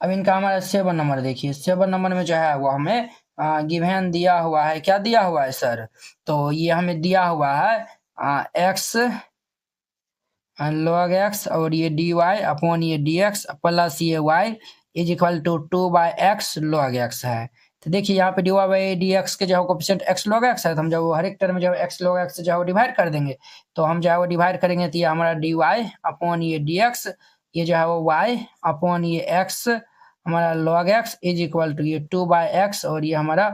अब इनका हमारा 7 नंबर देखिए, 7 नंबर में जो है वो हमें गिवन दिया हुआ है, क्या दिया हुआ है सर? तो ये हमें दिया हुआ है एक्स log x और ये dy अपॉन ये dx प्लस ये y is equal to 2/x log x है। तो देखिए यहाँ पे dy बाई dx के जो है कोफिशिएंट x log x है, तो हम जब हर एक टर्म में जब x log x जो है वो डिवाइड कर देंगे, तो हम जो है वो डिवाइड करेंगे तो ये हमारा dy अपॉन ये dx, ये जो है वो y अपॉन ये x हमारा log x is equal to ये 2/x और ये हमारा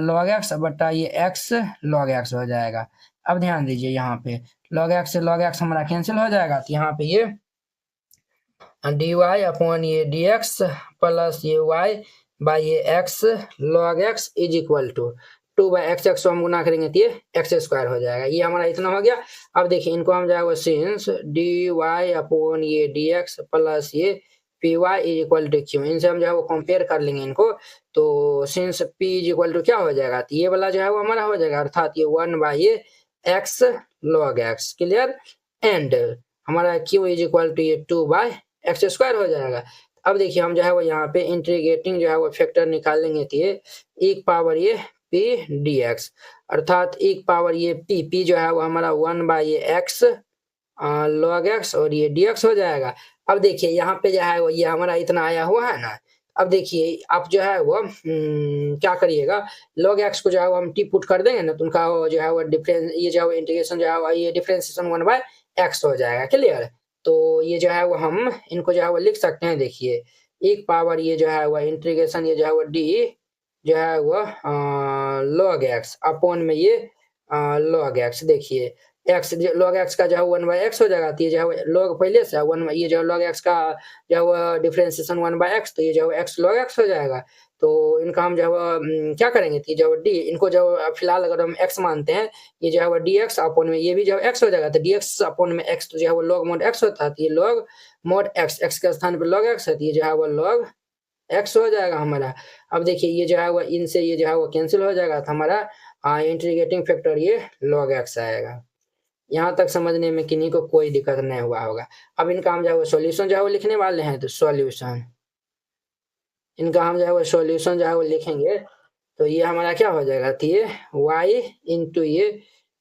log x बटा ये x log x हो जाएगा। अब ध्यान दीजिए यहाँ पे log x से log x हमारा कैंसिल हो जाएगा, तो यहाँ पे ये dy अपॉन ये dx प्लस ये y बाई ये x log x is equal to 2/x x हम गुना करेंगे तो ये x स्क्वायर हो जाएगा। ये हमारा इतना हो गया। अब देखिए इनको हम जाएगा सिंस dy अपॉन ये dx प्लस ये py is equal to q, इनसे हम जो है वो कंपेयर कर लेंगे इनको, तो since p is equal to क्या हो जाएगा, तो ये वाला जो है वो हमारा हो जाएगा, अर्थात ये 1/ये x log x clear, and हमारा q इज इक्वल टू ये 2/x स्क्वायर हो जाएगा। अब देखिए हम जो है वो यहाँ पे इंटीग्रेटिंग जो है वो फैक्टर निकालेंगे तो ये एक पावर ये p dx, अर्थात एक पावर ये p जो है वो हमारा 1/x log x और ये dx हो जाएगा। अब देखिए यहाँ पे जो है वो ये हमारा इतना आया हुआ है ना, अब देखिए आप जो है वो क्या करिएगा, log x को जो है वो हम टी पुट कर देंगे ना, तो उनका जो है वो डिफरेंस, ये जो है इंटीग्रेशन जो है वो ये डिफरेंशिएशन 1/x हो जाएगा क्लियर। तो ये जो है वो हम इनको जो है वो लिख सकते हैं, देखिए एक पावर ये जो है वो इंटीग्रेशन ये जो है वो डी जो है वो log x अपॉन में ये log x, देखिए x log x का जो है 1/x हो जाएगा, तो ये जो है log पहले से 1, ये जो log x का जो है वो डिफरेंशिएशन 1/x, तो ये जो है x log x हो जाएगा। तो इनका हम जो है क्या करेंगे, तो जो d इनको जो फिलहाल अगर हम x मानते हैं, ये जो है वो dx अपॉन में ये भी जो x हो जाएगा, तो dx अपॉन में x तो जो है वो log mod x होता है, तो ये log mod x, x के स्थान पर log x है, तो ये जो है वो log x हो जाएगा हमारा। अब देखिए ये जो है वो इनसे ये जो है वो कैंसिल हो जाएगा, तो हमारा इंटीग्रेटिंग फैक्टर ये log x आएगा। यहाँ तक समझने में किन्हीं को कोई दिक्कत नहीं हुआ होगा। अब इनका हम जो है वो सॉल्यूशन जो है वो लिखने वाले हैं, तो सॉल्यूशन इनका हम जो है वो सॉल्यूशन जो है वो लिखेंगे, तो ये हमारा क्या हो जाएगा, तो ये y इंटू ये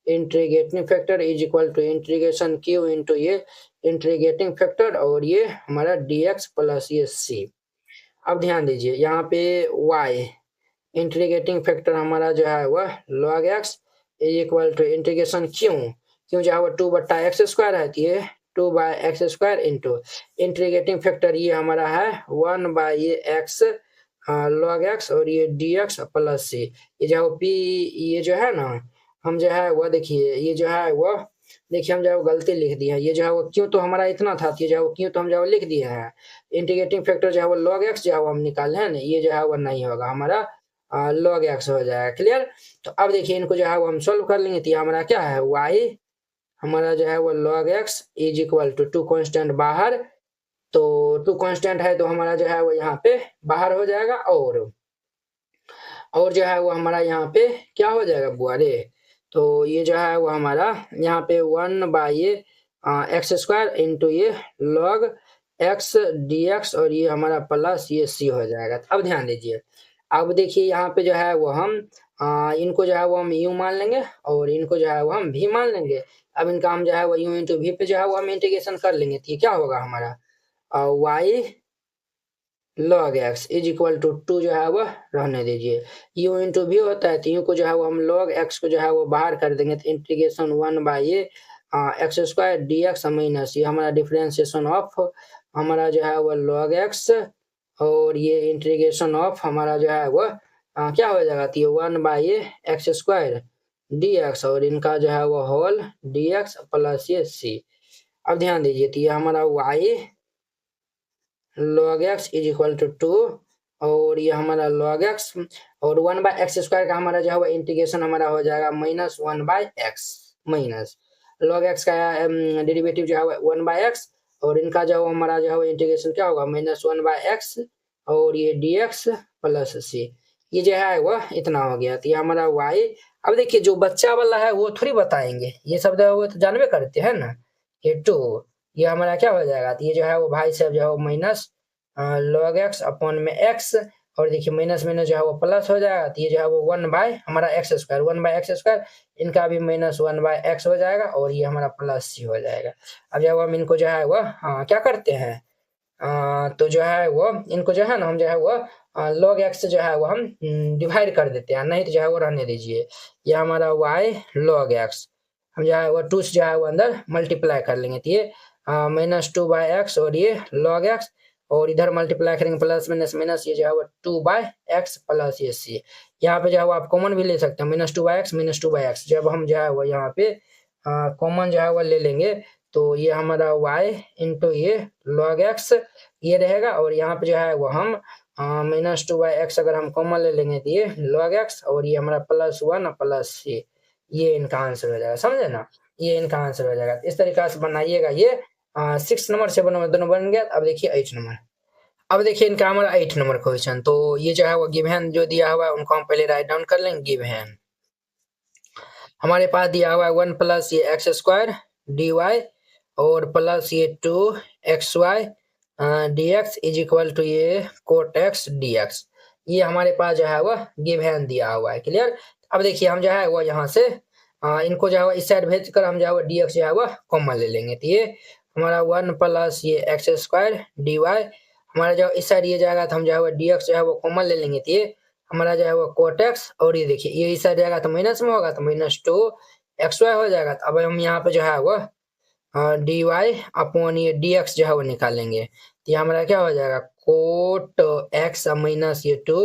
integrating factor is equal to integration q into ये इंटीग्रेटिंग फैक्टर और ये हमारा dx प्लस ये c। अब ध्यान दीजिए यहाँ पे y इंटीग्रेटिंग फैक्टर हमारा जो है वह log x is equal to integration क्यों जो है वो 2/x स्क्वायर है, तो ये 2/x square into integrating factor ये हमारा है 1/x log x और ये dx प्लस c। ये जो p ये जो है ना, हम जो है वो देखिए ये जो है वो देखिए हम जो है वो गलती लिख दिए है, ये जो है वो क्यों तो हमारा इतना था, ये जो है वो क्यों तो हम जो है लिख दिए हैं, इंटीग्रेटिंग फैक्टर जो है वो log x जो है वो हम निकाले हैं ना, ये जो है वो नहीं होगा, हमारा log x हो जाएगा क्लियर। तो अब देखिए इनको जो है वो हम सोल्व कर लेंगे, तो हमारा क्या है y हमारा जो है वो log x is equal to 2 constant बाहर, तो 2 कांस्टेंट है तो हमारा जो है वो यहाँ पे बाहर हो जाएगा, और जो है वो हमारा यहाँ पे क्या हो जाएगा बुआरे, तो ये जो है वो हमारा यहाँ पे 1/x स्क्वायर इंटू ये log x dx और ये हमारा प्लस ये c हो जाएगा। अब ध्यान दीजिए, अब देखिए यहाँ पे जो है वो हम इनको जो है वो हम u मान लेंगे और इनको जो है वो हम v मान लेंगे। अब इनका हम जो है वो u इंटू v पे जो है वो हम इंटीग्रेशन कर लेंगे, तो ये क्या होगा हमारा y log x is equal to 2 जो है वो रहने दीजिए, u इंटू v होता है, तो u को जो है वो हम log x को जो है वो बाहर कर देंगे, तो इंटीग्रेशन 1/ये x स्क्वायर dx माइनस ये हमारा डिफरेंशिएशन ऑफ हमारा जो है वो log x और ये इंटीग्रेशन ऑफ हमारा जो है वो क्या हो जाएगा, तो ये 1/ये x स्क्वायर dx और इनका जो है वो होल dx प्लस ये c। अब ध्यान दीजिए, तो ये हमारा y log x is equal to 2 और ये हमारा log x और 1/x स्क्वायर का हमारा जो है वो इंटीग्रेशन हमारा हो जाएगा -1/x माइनस log x का डेरिवेटिव जो है 1/x और इनका जो हमारा जो है वो इंटीग्रेशन क्या होगा -1/x और ये dx प्लस c। ये जो है वो इतना हो गया, तो ये हमारा y। अब देखिए जो बच्चा वाला है वो थोड़ी बताएंगे, ये सब जो है वो तो जानबे करते हैं ना, ये 2 ये हमारा क्या हो जाएगा, तो ये जो है वो भाई साहब जो है वो माइनस log x अपॉन में x, और देखिए माइनस माइनस जो है वो प्लस हो जाएगा, तो ये जो है वो 1 बाय हमारा x square, 1 by x square, इनका भी माइनस 1 बाय एक्स हो जाएगा, और ये हमारा प्लस सी हो जाएगा। अब जो है हम इनको जो है वो क्या करते हैं, तो जो है वो इनको जो है ना हम जो है वो log x से जो है वो हम डिवाइड कर देते हैं, नहीं तो जो है वो रहने दीजिए, ये हमारा y log x, हम जो है वो 2 से जो है वो अंदर मल्टीप्लाई कर लेंगे, तो ये -2 बाय एक्स, और ये log x, और इधर मल्टीप्लाई करेंगे प्लस माइनस माइनस, ये जो है वो 2 बाय एक्स प्लस ये सी, यहाँ पे जो है वो आप कॉमन भी ले सकते हैं, -2 बाय एक्स -2 बाय एक्स, जब हम जो है वो यहाँ पे कॉमन जो है वो ले लेंगे, तो ये हमारा y इंटू ये log x ये रहेगा, और यहाँ पे जो है वो हम -2 बाय एक्स अगर हम कॉमन ले लेंगे तो ये log x, और ये हमारा +1 प्लस सी, ये इनका आंसर हो जाएगा, समझे ना, ये इनका आंसर हो जाएगा। इस तरीका से बनाइएगा, ये 6 नंबर 7 नंबर दोनों बन गया। अब देखिए 8 नंबर, अब देखिए इनका हमारा 8 नंबर क्वेश्चन, तो ये जो है वो गिवन जो दिया हुआ है उनको हम पहले राइट डाउन कर लेंगे। गिवन हमारे पास दिया हुआ है 1 प्लस ये एक्स स्क्वायर डी वाई, और प्लस ये 2 x y d x is equal to ये कोट एक्स डी एक्स, ये हमारे पास जो है वह गिवन दिया हुआ है। क्लियर। अब देखिए हम जो है वो यहाँ से इनको जो है इस साइड भेज कर हम जो है वो डी एक्स जो है वह कॉमन ले लेंगे, तो ये हमारा 1 प्लस ये एक्स स्क्वायर डी वाई, हमारा जो इस साइड ये जाएगा तो हम जो है वो डी एक्स जो है वो कॉमन ले लेंगे, तो ये हमारा जो है वो कोट एक्स, और ये देखिए ये इस साइड जाएगा तो माइनस में होगा, तो -2 एक्स वाई हो जाएगा। तो अब हम यहाँ पे जो है वो डी वाई अपॉन ये डी एक्स जो है वो निकालेंगे, तो ये हमारा क्या हो जाएगा कोट एक्स माइनस ये 2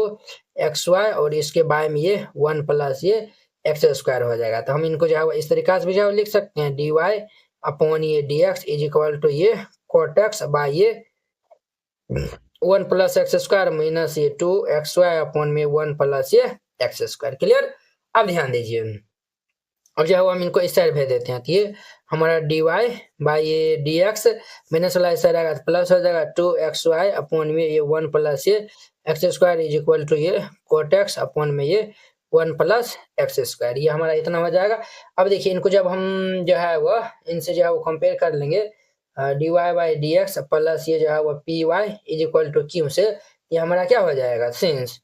एक्स वाई, और इसके बाय में ये 1 प्लस ये एक्स स्क्वायर हो जाएगा। तो हम इनको जो है वो इस तरीका से भी जो है लिख सकते हैं, डी वाई अपॉन ये d x is equal to ये कोट एक्स बाय ये 1 प्लस एक्स स्क्वायर माइनस ये 2 एक्स वाई अपॉन में 1 प्लस ये एक्स स्क्वायर। क्लियर। अब ध्यान दीजिए, अब जो है हम इनको इस साइड भेज देते हैं, तो ये हमारा डी वाई बाई ये डी एक्स माइनस वाला इस साइड आएगा तो प्लस हो जाएगा 2 एक्स वाई अपॉन में ये 1 प्लस ये x square is equal to ये कोट एक्स अपॉन में ये 1 प्लस एक्स स्क्वायर, ये हमारा इतना हो जाएगा। अब देखिए इनको जब हम जो है वो इनसे जो है वो कंपेयर कर लेंगे, d y by d x plus ये जो है वो p y is equal to Q से, ये हमारा क्या हो जाएगा, since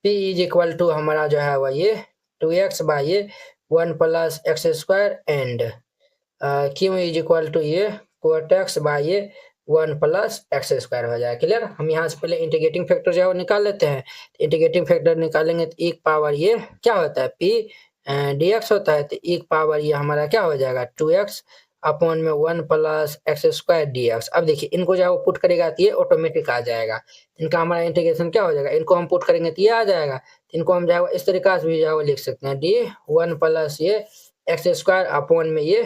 p is equal to हमारा जो है वो ये 2x बाई ये 1 plus x square and Q is equal to ये कोट एक्स बाई ये 1 प्लस एक्स स्क्वायर हो जाएगा। क्लियर। हम यहाँ से पहले इंटीग्रेटिंग फैक्टर जो है वो निकाल लेते हैं, इंटीग्रेटिंग फैक्टर निकालेंगे तो एक पावर ये क्या होता है पी डी एक्स होता है, तो एक पावर ये हमारा क्या हो जाएगा 2x अपॉन में 1 plus x square D x. अब देखिए इनको जो है वो पुट करेगा तो ये ऑटोमेटिक आ जाएगा, इनका हमारा इंटीग्रेशन क्या हो जाएगा, इनको हम पुट करेंगे तो ये आ जाएगा, इनको हम जो है इस तरीका से भी जो है वो लिख सकते हैं, डी 1 प्लस ये एक्स स्क्वायर अपॉन में ये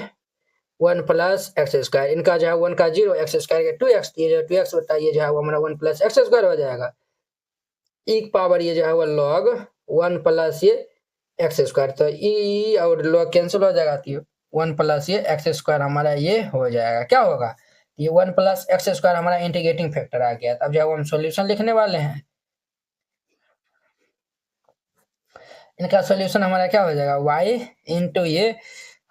1 प्लस एक्स स्क्वायर, इनका जो है 1 का 0 एक्स स्क्वायर का 2x, ये जो 2x होता है ये जो है वो हमारा 1 प्लस एक्स स्क्वायर हो जाएगा, एक पावर ये जो है वो लॉग 1 प्लस ये एक्स स्क्वायर, तो ई और लॉग कैंसिल हो जाएगा, तो 1 प्लस ये एक्स स्क्वायर हमारा ये हो जाएगा, क्या होगा ये 1 प्लस एक्स स्क्वायर हमारा इंटीग्रेटिंग फैक्टर आ गया। अब जो हम सॉल्यूशन लिखने वाले हैं, इनका सॉल्यूशन हमारा क्या हो जाएगा y इंटू ये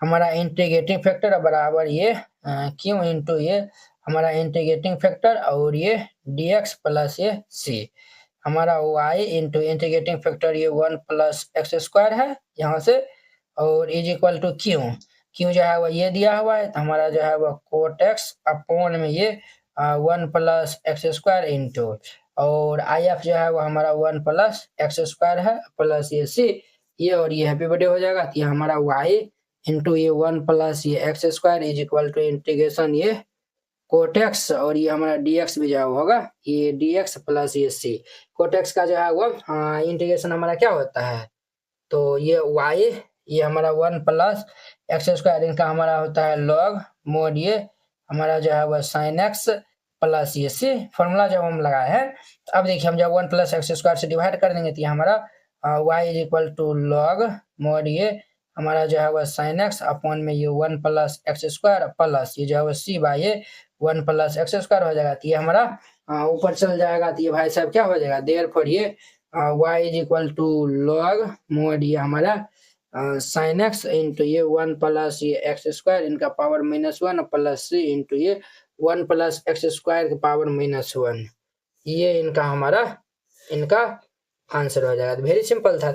हमारा इंटीग्रेटिंग फैक्टर बराबर ये q इंटू ये हमारा इंटीग्रेटिंग फैक्टर और ये dx प्लस ये c, हमारा y इंटू इंटीग्रेटिंग फैक्टर ये 1 प्लस एक्स स्क्वायर है यहाँ से, और इज इक्वल टू q जो है वो ये दिया हुआ है, तो हमारा जो है वो कोट एक्स अपॉन में ये 1 प्लस एक्स स्क्वायर इंटू, और आई एफ जो है वो हमारा 1 प्लस एक्स स्क्वायर है प्लस ये सी, ये और ये हैप्पी बर्थडे हो जाएगा, तो ये हमारा y इंटू ये 1 प्लस ये x square is equal to integration ये कोट एक्स, और ये हमारा dx भी जो होगा ये dx प्लस ये c, कोट एक्स का जो है वो इंटीग्रेशन हमारा क्या होता है, तो ये y ये हमारा 1 प्लस एक्स स्क्वायर, इनका हमारा होता है लॉग मोड ये हमारा जो है वो साइन एक्स प्लस ये सी, फॉर्मूला जब हम लगाए हैं, अब देखिए हम जब 1 प्लस एक्स स्क्वायर से डिवाइड कर देंगे तो ये हमारा y is equal to log mod ये हमारा जो है वो साइन एक्स अपॉन में ये 1 प्लस एक्स स्क्वायर प्लस ये जो है वो सी बाई ये 1 प्लस एक्स स्क्वायर हो जाएगा, तो ये हमारा ऊपर चल जाएगा, तो ये भाई साहब क्या हो जाएगा देयरफॉर ये y is equal to log mod ये हमारा साइन एक्स इंटू ये 1 प्लस ये एक्स स्क्वायर, इनका पावर -1 प्लस सी इंटू ये 1 प्लस एक्स स्क्वायर की पावर -1, ये इनका हमारा इनका आंसर हो जाएगा। वेरी सिंपल था।